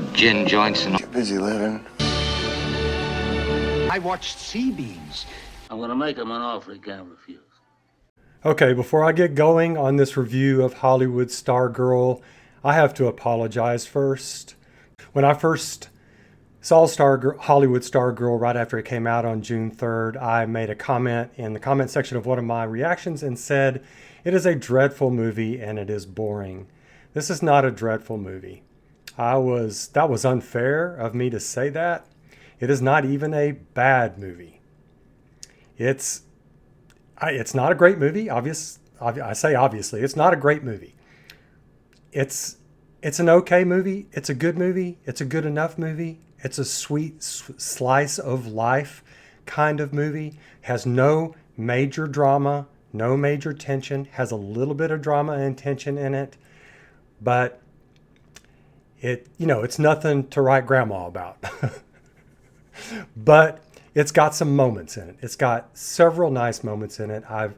with gin joints and... Too busy living. I watched sea beams. I'm going to make him an offer he can't refuse. Okay, before I get going on this review of Hollywood Stargirl, I have to apologize first. When I first saw Hollywood Stargirl right after it came out on June 3rd, I made a comment in the comment section of one of my reactions and said, it is a dreadful movie and it is boring. This is not a dreadful movie. That was unfair of me to say that. It is not even a bad movie. It's not a great movie. I say obviously, it's not a great movie. It's an okay movie. It's a good movie. It's a good enough movie. It's a sweet slice of life kind of movie. Has no major drama, no major tension. Has a little bit of drama and tension in it, but it's nothing to write grandma about. But it's got some moments in it. It's got several nice moments in it. I've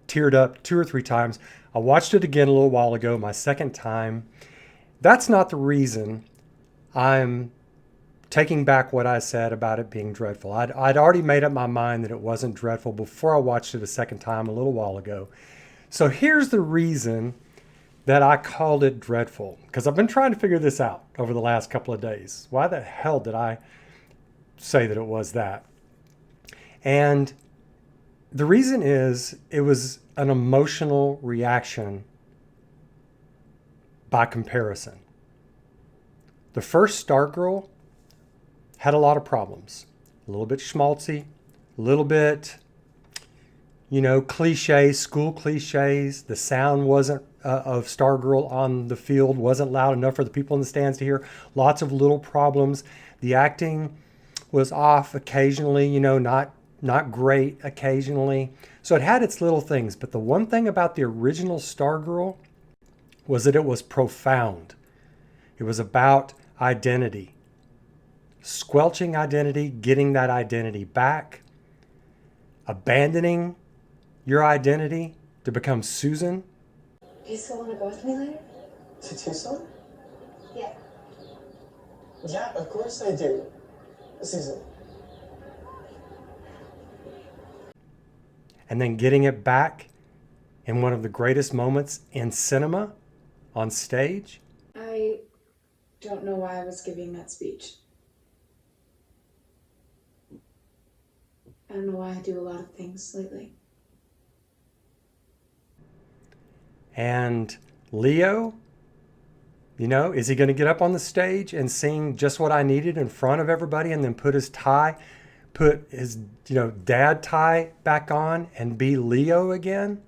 teared up 2 or 3 times. I watched it again a little while ago, my second time. That's not the reason I'm taking back what I said about it being dreadful. I'd already made up my mind that it wasn't dreadful before I watched it a second time a little while ago. So here's the reason that I called it dreadful, because I've been trying to figure this out over the last couple of days. Why the hell did I say that it was that? And the reason is it was an emotional reaction by comparison. The first Stargirl had a lot of problems. A little bit schmaltzy, a little bit, cliches, school cliches. The sound wasn't of Stargirl on the field wasn't loud enough for the people in the stands to hear. Lots of little problems. The acting was off occasionally, not great occasionally. So it had its little things. But the one thing about the original Stargirl was that it was profound. It was about identity. Squelching identity, getting that identity back, abandoning your identity to become Susan. Do you still want to go with me later? To Tucson? Yeah. Yeah, of course I do. Susan. And then getting it back in one of the greatest moments in cinema, on stage. I don't know why I was giving that speech. I don't know why I do a lot of things lately. And Leo, is he going to get up on the stage and sing Just What I Needed in front of everybody and then put his dad tie back on and be Leo again?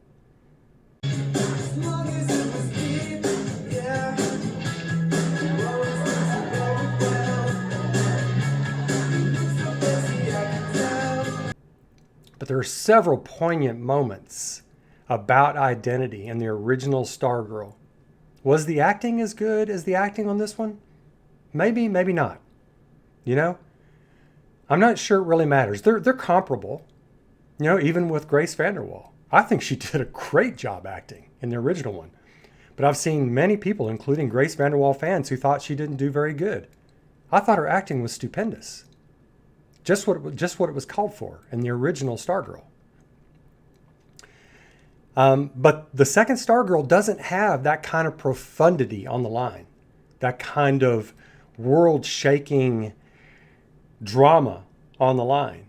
But there are several poignant moments about identity in the original Stargirl. Was the acting as good as the acting on this one? Maybe, maybe not. I'm not sure it really matters. They're comparable, even with Grace VanderWaal. I think she did a great job acting in the original one. But I've seen many people, including Grace VanderWaal fans, who thought she didn't do very good. I thought her acting was stupendous. Just what it was called for in the original Stargirl. But the second Stargirl doesn't have that kind of profundity on the line, that kind of world-shaking drama on the line.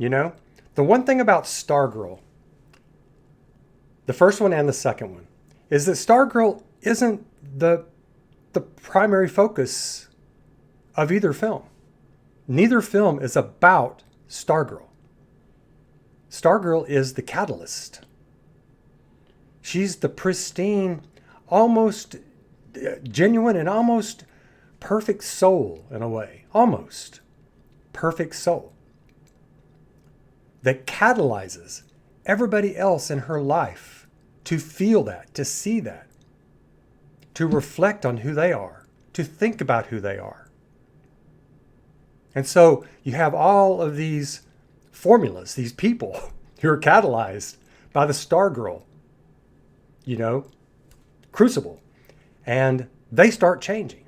The one thing about Stargirl, the first one and the second one, is that Stargirl isn't the primary focus of either film. Neither film is about Stargirl. Stargirl is the catalyst. She's the pristine, almost genuine and almost perfect soul in a way. Almost perfect soul. That catalyzes everybody else in her life to feel that, to see that, to reflect on who they are, to think about who they are. And so you have all of these formulas, these people who are catalyzed by the Stargirl, crucible. And they start changing.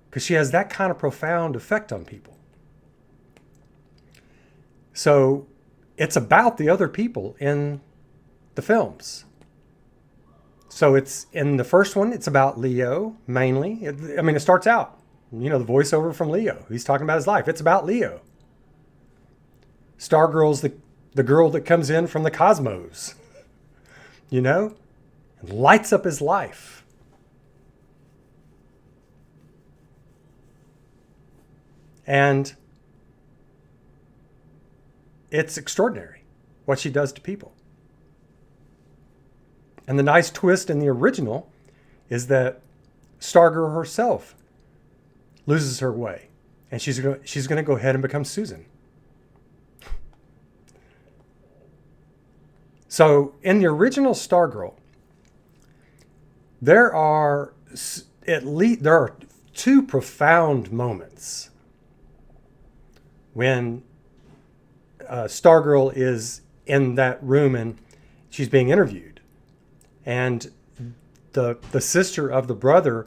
because she has that kind of profound effect on people. So it's about the other people in the films. So it's in the first one, it's about Leo mainly. It starts out, the voiceover from Leo. He's talking about his life. It's about Leo. Stargirl's the girl that comes in from the cosmos, and lights up his life. And it's extraordinary what she does to people. And the nice twist in the original is that Stargirl herself loses her way, and she's going to go ahead and become Susan. So in the original Stargirl, there are two profound moments when Stargirl is in that room and she's being interviewed, and the sister of the brother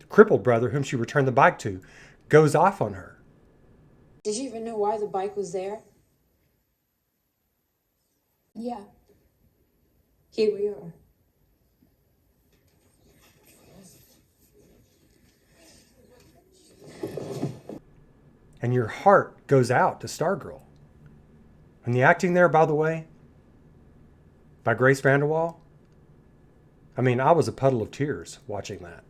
crippled brother whom she returned the bike to, goes off on her. Did you even know why the bike was there? Yeah. Here we are. And your heart goes out to Stargirl. And the acting there, by the way, by Grace VanderWaal, I was a puddle of tears watching that.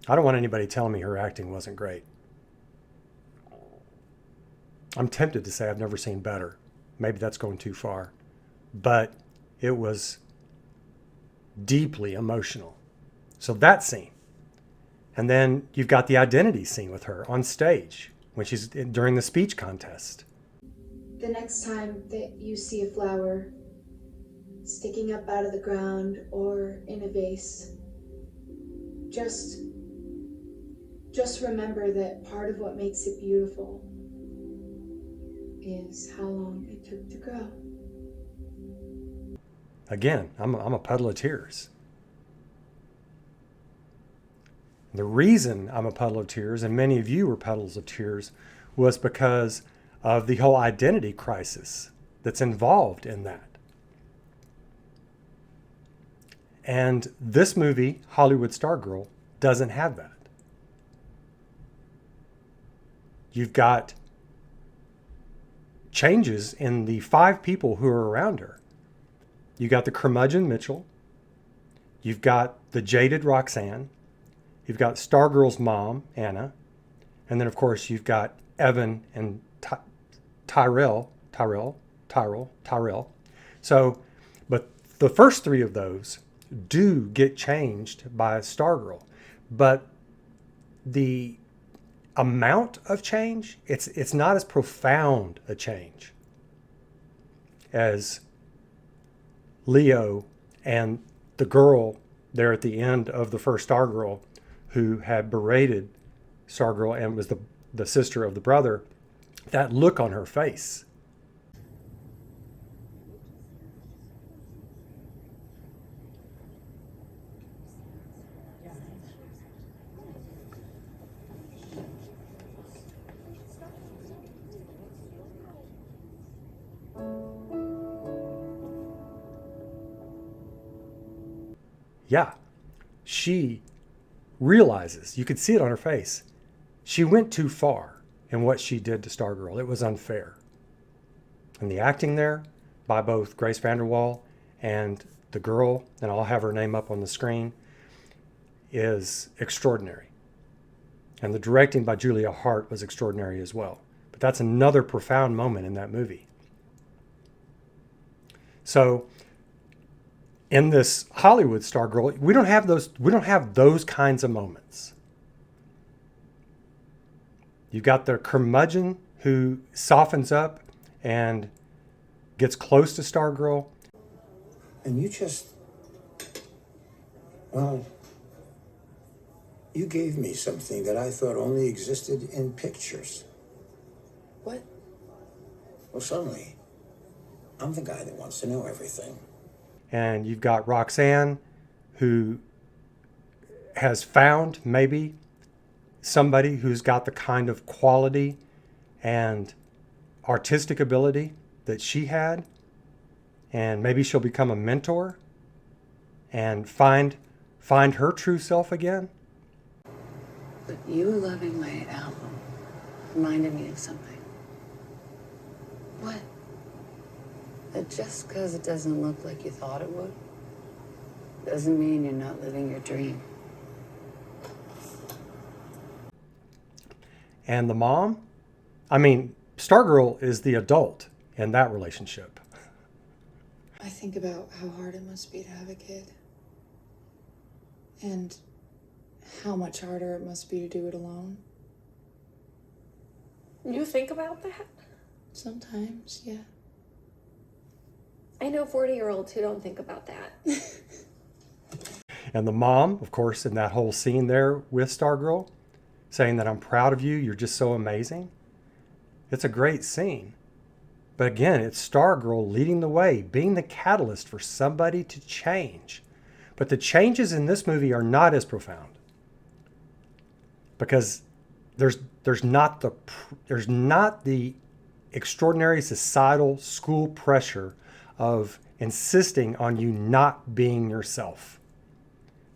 I don't want anybody telling me her acting wasn't great. I'm tempted to say I've never seen better. Maybe that's going too far. But it was deeply emotional. So that scene. And then you've got the identity scene with her on stage when she's during the speech contest. The next time that you see a flower sticking up out of the ground or in a vase, just remember that part of what makes it beautiful is how long it took to grow. Again, I'm a puddle of tears. The reason I'm a puddle of tears, and many of you were puddles of tears, was because of the whole identity crisis that's involved in that. And this movie, Hollywood Stargirl, doesn't have that. You've got changes in the 5 people who are around her. You got the curmudgeon Mitchell. You've got the jaded Roxanne. You've got Stargirl's mom, Anna. And then, of course, you've got Evan and Tyrell. So, but the first 3 of those do get changed by Stargirl. But the amount of change, it's not as profound a change as Leo and the girl there at the end of the first Stargirl who had berated Stargirl and was the sister of the brother. That look on her face. Yeah, she realizes, you could see it on her face, she went too far in what she did to Stargirl. It was unfair. And the acting there by both Grace VanderWaal and the girl, and I'll have her name up on the screen, is extraordinary. And the directing by Juliet Hart was extraordinary as well. But that's another profound moment in that movie. So in this Hollywood Stargirl, we don't have those kinds of moments. You've got the curmudgeon who softens up and gets close to Stargirl. And you gave me something that I thought only existed in pictures. What? Well, suddenly, I'm the guy that wants to know everything. And you've got Roxanne, who has found maybe somebody who's got the kind of quality and artistic ability that she had, and maybe she'll become a mentor and find her true self again. But you loving my album reminded me of something. What? That just because it doesn't look like you thought it would, doesn't mean you're not living your dream. And the mom, I mean, Stargirl is the adult in that relationship. I think about how hard it must be to have a kid. And how much harder it must be to do it alone. You think about that? Sometimes, yeah. I know 40-year-olds who don't think about that. And the mom, of course, in that whole scene there with Stargirl, saying that I'm proud of you, you're just so amazing. It's a great scene. But again, it's Stargirl leading the way, being the catalyst for somebody to change. But the changes in this movie are not as profound, because there's not the extraordinary societal school pressure of insisting on you not being yourself.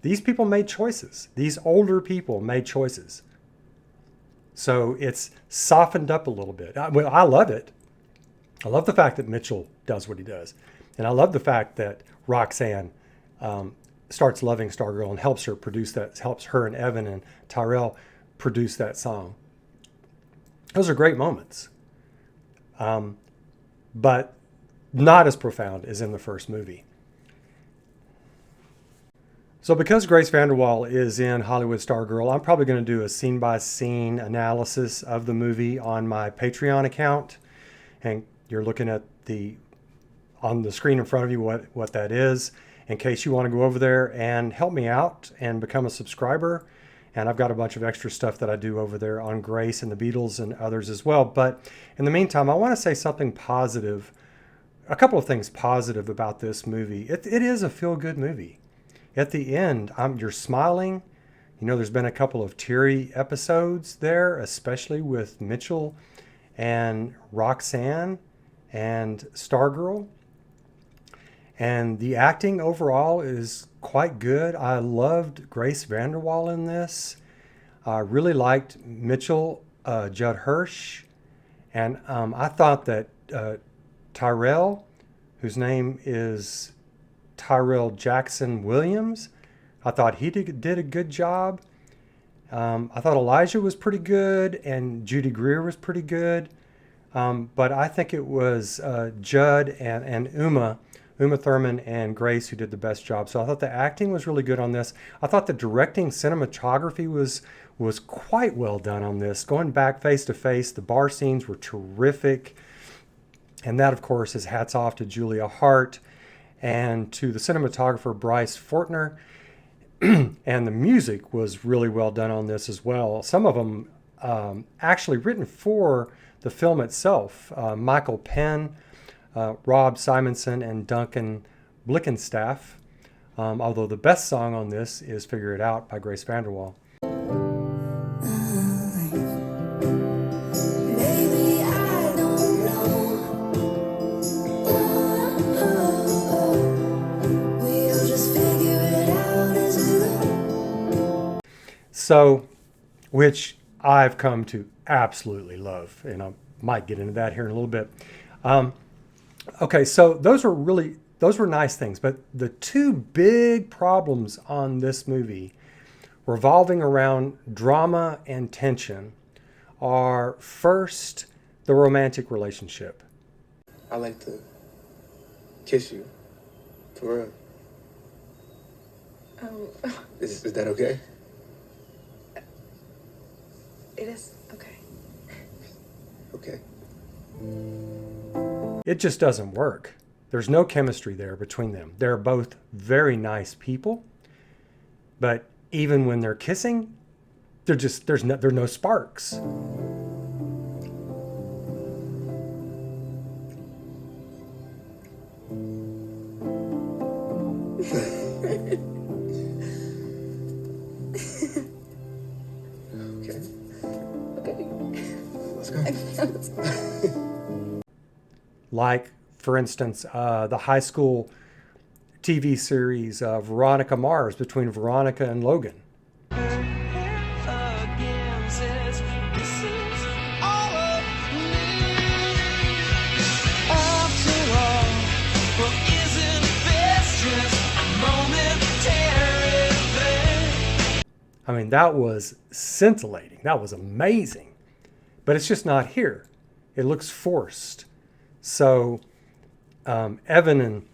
These people made choices. These older people made choices. So it's softened up a little bit. I love it. I love the fact that Mitchell does what he does. And I love the fact that Roxanne starts loving Stargirl and helps her and Evan and Tyrell produce that song. Those are great moments. But not as profound as in the first movie. So because Grace VanderWaal is in Hollywood Stargirl, I'm probably going to do a scene-by-scene analysis of the movie on my Patreon account. And you're looking at on the screen in front of you what that is, in case you want to go over there and help me out and become a subscriber. And I've got a bunch of extra stuff that I do over there on Grace and the Beatles and others as well. But in the meantime, I want to say something positive, a couple of things positive about this movie. It is a feel-good movie. At the end, you're smiling. You know, there's been a couple of teary episodes there, especially with Mitchell and Roxanne and Stargirl. And the acting overall is quite good. I loved Grace VanderWaal in this. I really liked Mitchell, Judd Hirsch. And I thought that Tyrell, whose name is Tyrell Jackson Williams, I thought he did a good job. I thought Elijah was pretty good and Judy Greer was pretty good. But I think it was Judd and Uma Thurman and Grace who did the best job. So I thought the acting was really good on this. I thought the directing, cinematography was quite well done on this. Going back face to face, the bar scenes were terrific. And that, of course, is hats off to Julia Hart and to the cinematographer Bryce Fortner. And the music was really well done on this as well. Some of them actually written for the film itself. Michael Penn, Rob Simonson, and Duncan Blickenstaff. Although the best song on this is Figure It Out by Grace VanderWaal. So, which I've come to absolutely love, and I might get into that here in a little bit. Okay, so those were nice things, but the two big problems on this movie revolving around drama and tension are, first, the romantic relationship. I like to kiss you, for real. Is that okay? It is okay. Okay. It just doesn't work. There's no chemistry there between them. They're both very nice people, but even when they're kissing, there are no sparks. Like, for instance, the high school TV series Veronica Mars, between Veronica and Logan. I mean, that was scintillating. That was amazing. But it's just not here. It looks forced. So Evan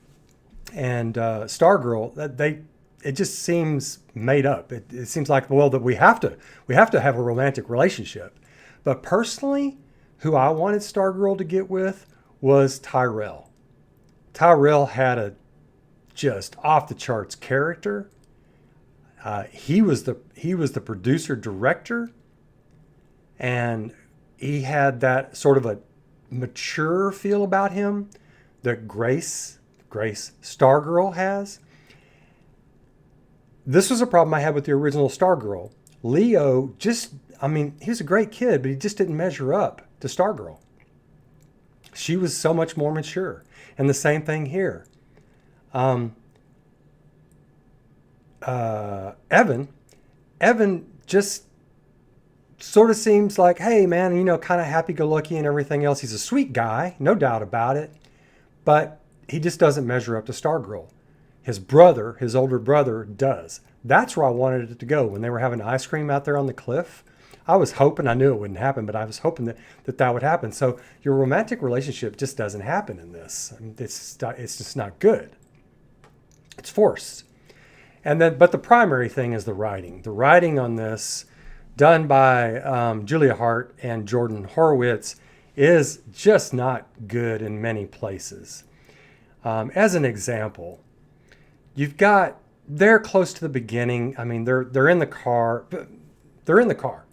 and Stargirl, it just seems made up. It seems like, well, that we have to have a romantic relationship. But personally, who I wanted Stargirl to get with was Tyrell. Tyrell had a just off the charts character. He was the producer director, and he had that sort of a mature feel about him that Grace Stargirl has. This was a problem I had with the original Stargirl. Leo he was a great kid, but he just didn't measure up to Stargirl. She was so much more mature. And the same thing here. Evan just sort of seems like, hey man, kind of happy-go-lucky and everything else. He's a sweet guy, no doubt about it, but he just doesn't measure up to Stargirl. His older brother does. That's where I wanted it to go. When they were having ice cream out there on the cliff, I was hoping, I knew it wouldn't happen, but I was hoping that would happen. So your romantic relationship just doesn't happen in this. I mean, it's just not good. It's forced. But the primary thing is the writing. The writing on this, done by Julia Hart and Jordan Horowitz, is just not good in many places. As an example, they're close to the beginning. I mean, they're in the car. They're in the car.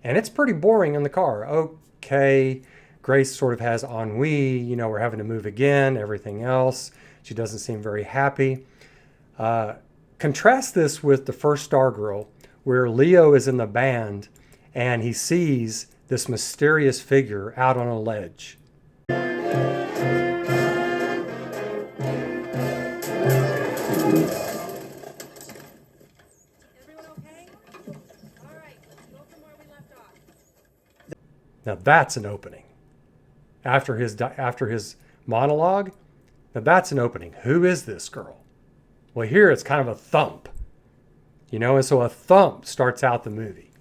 And it's pretty boring in the car. Okay. Grace sort of has ennui, we're having to move again, everything else. She doesn't seem very happy. Contrast this with the first Stargirl, where Leo is in the band and he sees this mysterious figure out on a ledge. Now that's an opening. After his monologue, now that's an opening. Who is this girl? Well, here it's kind of a thump, and so a thump starts out the movie.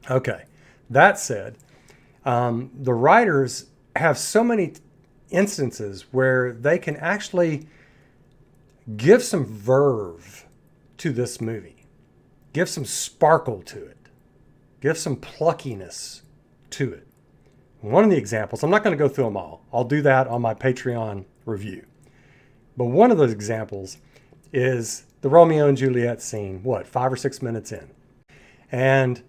Okay, that said, the writers have so many instances where they can actually give some verve to this movie, give some sparkle to it, give some pluckiness to it. One of the examples, I'm not going to go through them all. I'll do that on my Patreon review. But one of those examples is the Romeo and Juliet scene, 5 or 6 minutes in. And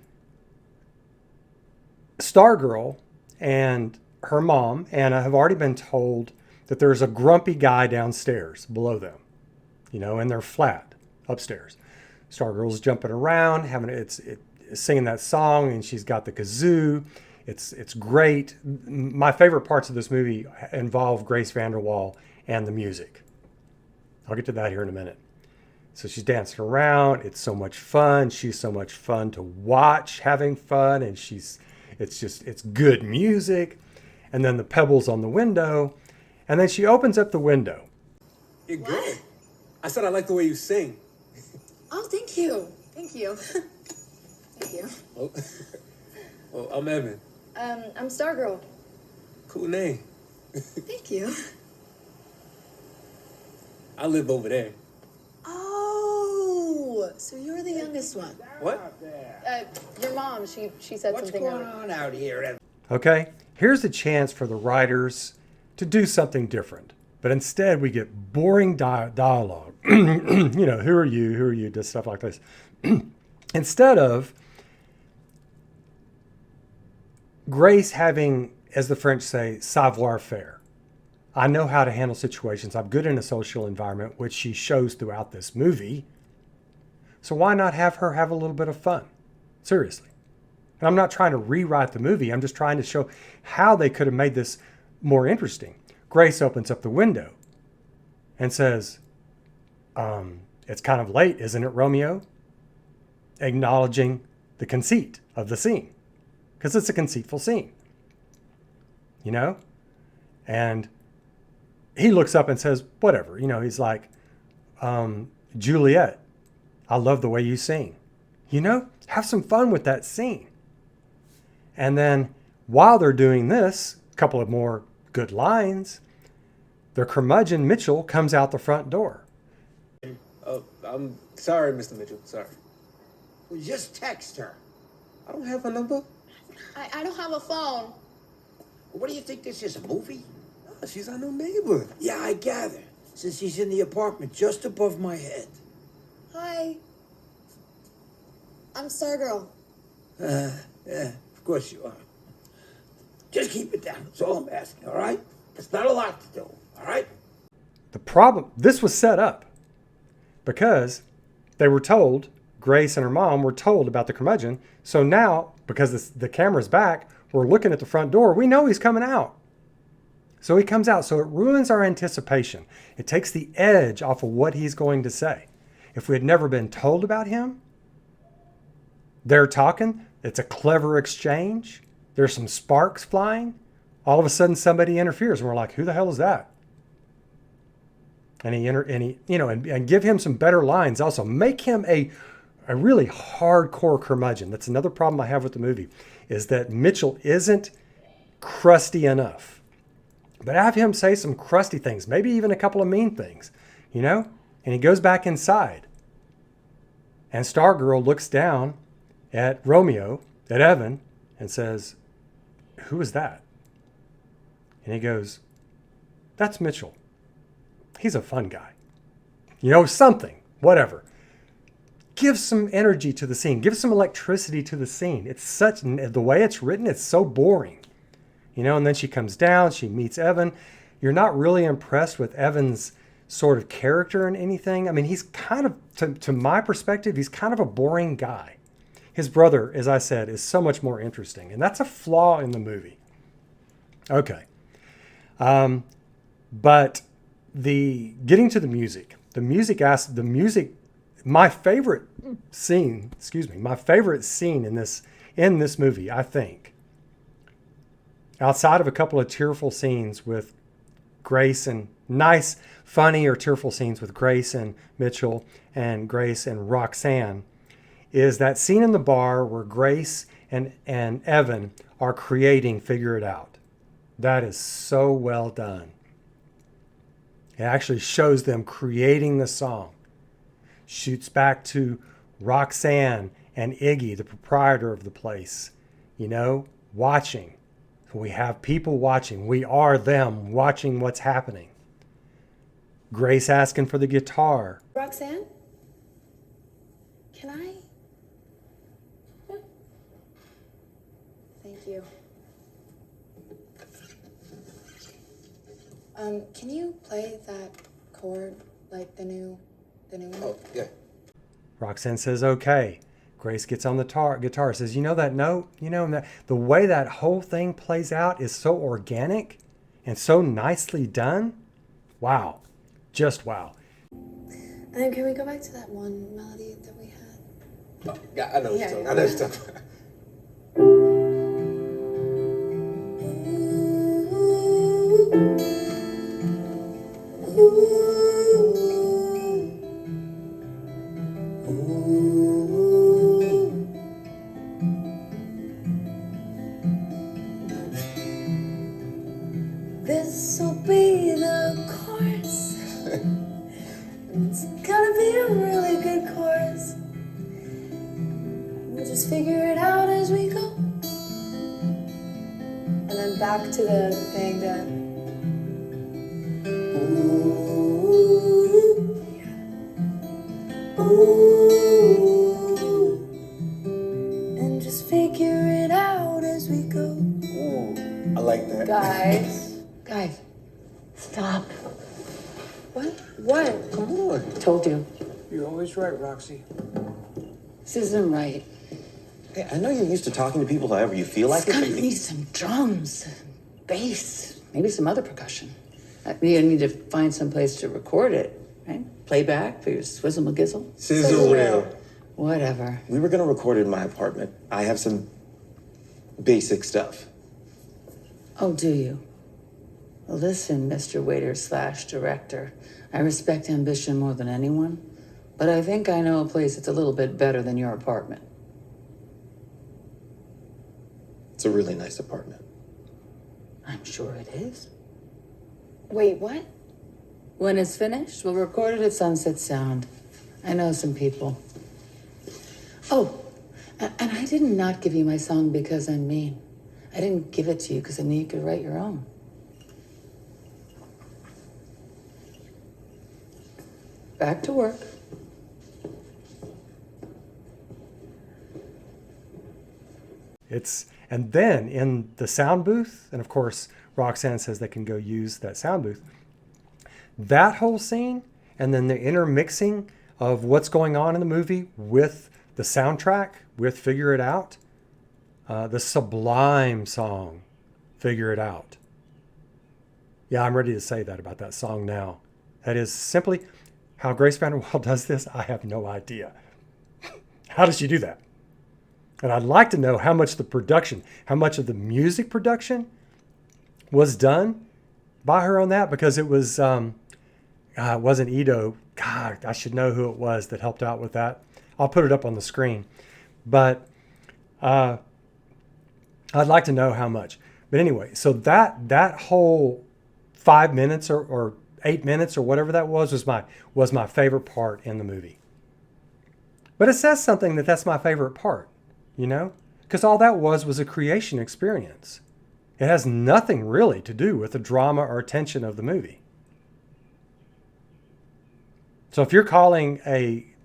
Stargirl and her mom, Anna, have already been told that there's a grumpy guy downstairs below them, in their flat upstairs. Stargirl's jumping around, singing that song, and she's got the kazoo. It's great. My favorite parts of this movie involve Grace VanderWaal and the music. I'll get to that here in a minute. So she's dancing around. It's so much fun. She's so much fun to watch, having fun, and it's good music. And then the pebbles on the window, and then she opens up the window. You're good. I said I like the way you sing. Oh, thank you. Thank you. Thank you. Oh, well, I'm Evan. I'm Stargirl. Cool name. Thank you. I live over there. Oh, so you're the youngest one. What? Your mom, she said What's something. going on out here? Okay, here's a chance for the writers to do something different. But instead, we get boring dialogue. Who are you? Who are you? Just stuff like this. Instead of Grace having, as the French say, savoir-faire. I know how to handle situations. I'm good in a social environment, which she shows throughout this movie. So why not have her have a little bit of fun? Seriously. And I'm not trying to rewrite the movie. I'm just trying to show how they could have made this more interesting. Grace opens up the window and says, it's kind of late, isn't it, Romeo? Acknowledging the conceit of the scene. Because it's a conceitful scene. You know? And he looks up and says, whatever. You know, he's like, Juliet, I love the way you sing. You know, have some fun with that scene. And then while they're doing this, a couple of more good lines, their curmudgeon Mitchell comes out the front door. Oh, I'm sorry, Mr. Mitchell. Sorry. Well, just text her. I don't have her number. I don't have a phone. What do you think this is, a movie? Oh, she's our new neighbor. Yeah, I gather. Since he's in the apartment just above my head. Hi. I'm Stargirl. Yeah, of course you are. Just keep it down. That's all I'm asking, all right? It's not a lot to do, all right? The problem, this was set up because they were told, Grace and her mom were told about the curmudgeon. So now, because the camera's back, we're looking at the front door. We know he's coming out. So he comes out. So it ruins our anticipation. It takes the edge off of what he's going to say. If we had never been told about him, they're talking. It's a clever exchange. There's some sparks flying. All of a sudden, somebody interferes, and we're like, "Who the hell is that?" And and give him some better lines. Also, make him a really hardcore curmudgeon. That's another problem I have with the movie, is that Mitchell isn't crusty enough. But have him say some crusty things, maybe even a couple of mean things, you know? And he goes back inside. And Stargirl looks down at Romeo, at Evan, and says, "Who is that?" And he goes, "That's Mitchell. He's a fun guy." You know, something, whatever. Give some energy to the scene. Give some electricity to the scene. It's the way it's written, it's so boring. You know, and then she comes down, she meets Evan. You're not really impressed with Evan's sort of character in anything. I mean, he's kind of, to my perspective, he's kind of a boring guy. His brother, as I said, is so much more interesting. And that's a flaw in the movie. Okay. But getting to the music, my favorite scene in this movie, I think, outside of a couple of tearful scenes with Grace and nice, funny or tearful scenes with Grace and Mitchell and Grace and Roxanne, is that scene in the bar where Grace and Evan are creating Figure It Out. That is so well done. It actually shows them creating the song. Shoots back to Roxanne and Iggy, the proprietor of the place, you know, watching. We have people watching. We are them watching what's happening. Grace asking for the guitar. Roxanne? Can I? Yeah. Thank you. Can you play that chord, like the new one? Oh, yeah. Roxanne says, okay. Grace gets on the guitar, says, you know that note? You know, and the way that whole thing plays out is so organic and so nicely done. Wow. Just wow. And then can we go back to that one melody that we had? Oh, yeah, I know what you're talking about. I know what you're talking about. This'll be the chorus. It's gonna be a really good chorus. We'll just figure it out as we go. And then back to the thing that. Ooh, yeah. Ooh, and just figure it out as we go. Ooh, I like that. Guys, stop. What? What? Come on. Told you. You're always right, Roxy. This isn't right. Hey, I know you're used to talking to people however you feel like It's gonna it. need some drums, bass, maybe some other percussion. You need to find some place to record it, right? Playback for your swizzle McGizzle. Sizzle reel. Whatever. We were gonna record it in my apartment. I have some basic stuff. Oh, do you? Well, listen, Mr. Waiter/director. I respect ambition more than anyone, but I think I know a place that's a little bit better than your apartment. It's a really nice apartment. I'm sure it is. Wait, what? When it's finished, we'll record it at Sunset Sound. I know some people. Oh, and I did not give you my song because I'm mean. I didn't give it to you because I knew you could write your own. Back to work. And then in the sound booth, and of course, Roxanne says they can go use that sound booth. That whole scene, and then the intermixing of what's going on in the movie with the soundtrack, with Figure It Out, the sublime song, Figure It Out. Yeah, I'm ready to say that about that song now. That is simply how Grace VanderWaal does this. I have no idea. How does she do that? And I'd like to know how much the production, how much of the music production was done by her on that, because it was, it wasn't Ito. God, I should know who it was that helped out with that. I'll put it up on the screen. But I'd like to know how much. But anyway, so that whole 5 minutes or 8 minutes or whatever that was my favorite part in the movie. But it says something that's my favorite part, you know? Because all that was a creation experience. It has nothing really to do with the drama or tension of the movie. So if you're calling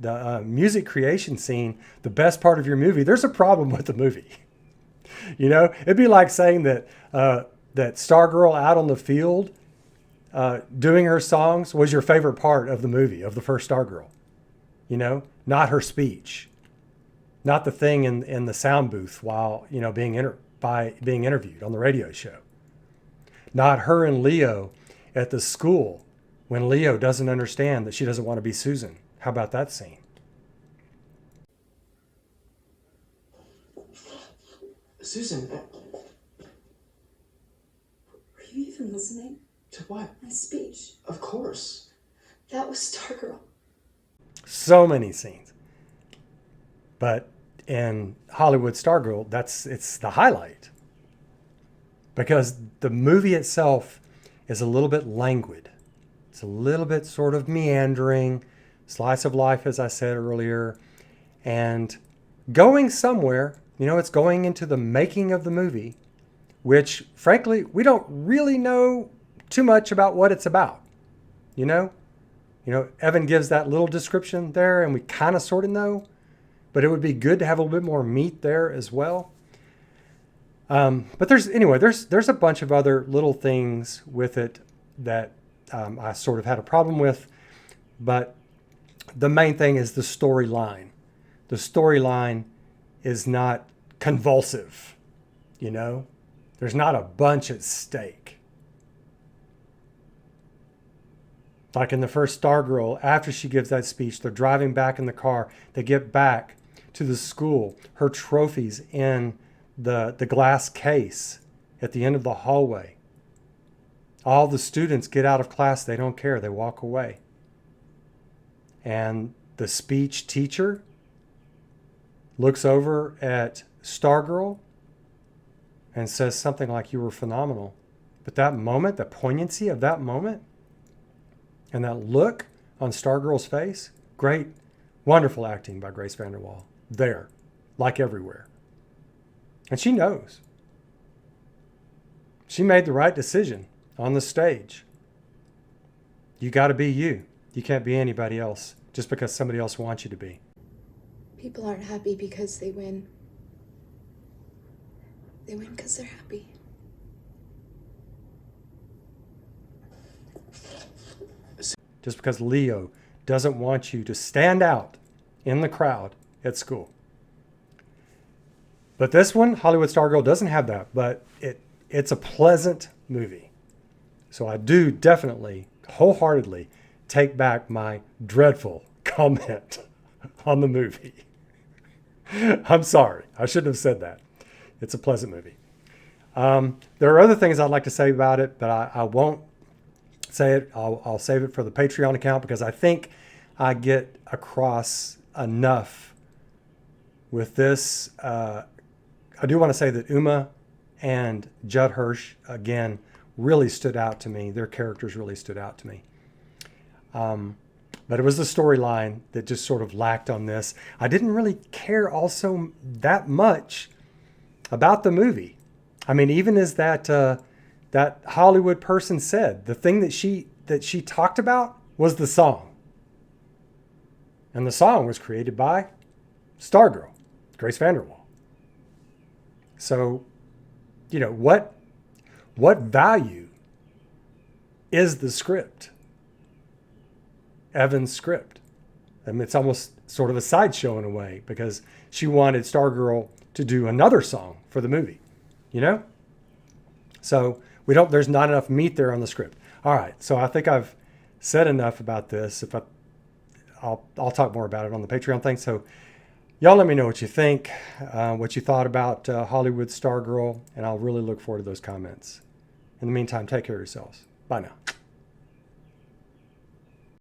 the music creation scene the best part of your movie, there's a problem with the movie. You know, it'd be like saying that Stargirl out on the field doing her songs was your favorite part of the movie, of the first Stargirl. You know, not her speech, not the thing in the sound booth while, you know, being interviewed on the radio show, not her and Leo at the school when Leo doesn't understand that she doesn't want to be Susan. How about that scene? Susan, Were you even listening? to what? My speech. Of course. That was Stargirl. So many scenes. But in Hollywood Stargirl, it's the highlight. Because the movie itself is a little bit languid. It's a little bit sort of meandering, slice of life, as I said earlier, and going somewhere. You know, it's going into the making of the movie, which, frankly, we don't really know too much about what it's about. You know, Evan gives that little description there, and we kind of sort of know, but it would be good to have a little bit more meat there as well. But there's a bunch of other little things with it that I sort of had a problem with, but the main thing is the storyline. The storyline is not convulsive, you know? There's not a bunch at stake. Like in the first Stargirl, after she gives that speech, they're driving back in the car. They get back to the school. Her trophies in the glass case at the end of the hallway. All the students get out of class. They don't care. They walk away. And the speech teacher looks over at Stargirl and says something like, "You were phenomenal." But that moment, the poignancy of that moment, and that look on Stargirl's face, great, wonderful acting by Grace VanderWaal. There, like everywhere. And she knows. She made the right decision on the stage. You got to be you. You can't be anybody else just because somebody else wants you to be. People aren't happy because they win. They win because they're happy. Just because Leo doesn't want you to stand out in the crowd at school. But this one, Hollywood Stargirl, doesn't have that, but it's a pleasant movie. So I do definitely, wholeheartedly take back my dreadful comment on the movie. I'm sorry. I shouldn't have said that. It's a pleasant movie. There are other things I'd like to say about it, but I won't say it. I'll save it for the Patreon account because I think I get across enough with this. I do want to say that Uma and Judd Hirsch, again, really stood out to me. Their characters really stood out to me. But it was the storyline that just sort of lacked on this. I didn't really care also that much about the movie. I mean, even as that Hollywood person said, the thing that she talked about was the song. And the song was created by Stargirl, Grace Vanderwall. So, you know, what value is the script? Evan's script. I mean, it's almost sort of a sideshow in a way because she wanted Stargirl to do another song for the movie, you know? So there's not enough meat there on the script. All right. So I think I've said enough about this. I'll talk more about it on the Patreon thing. So y'all let me know what you think, what you thought about Hollywood Stargirl, and I'll really look forward to those comments. In the meantime, take care of yourselves. Bye now.